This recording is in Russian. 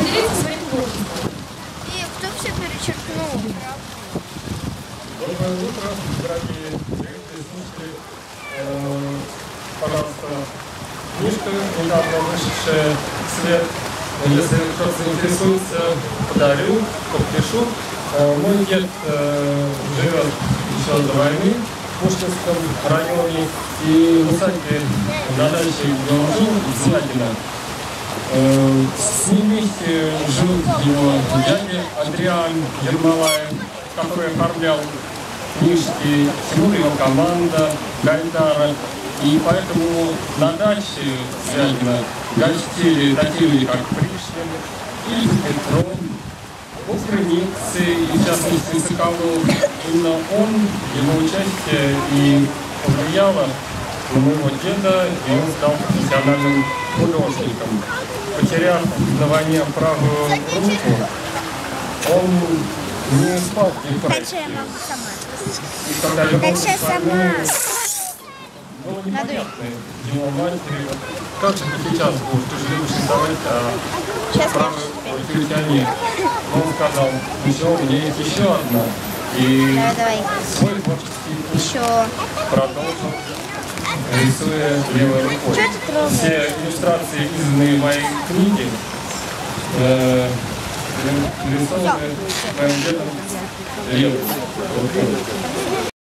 поделиться своим творчеством. И кто все перечеркнул? Доброе утро, дорогие слушатели. Пожалуйста, книжка, недавно вышедшая в свет. Если кто-то заинтересуется, подарю, подпишу. Мой дед живет еще до войны в Пушкинском районе и в усадьбе на даче, где он жил, в Златино. С ними жил его дядя Адриан Ермолаев, который оформлял книжки, Тимур, его команда, Гайдара. И поэтому на даче Златино гостили такие люди, как Пришвин, Ильф Петров, Кукрыниксы, и в частности Соколов. Именно он, его участие и повлияло на моего деда, и он стал профессиональным художником. Потеряв на войне правую руку, он не спал в депрессии. И когда вернулся с войны, было непонятно его матери, как же ты сейчас будешь, ты же любишь рисовать, правую руку нет. Он сказал, еще у меня есть еще одна. И свой творческий путь продолжил, рисуя левой рукой. Все иллюстрации, изданные в моей книге, нарисованы моим дедом левой рукой.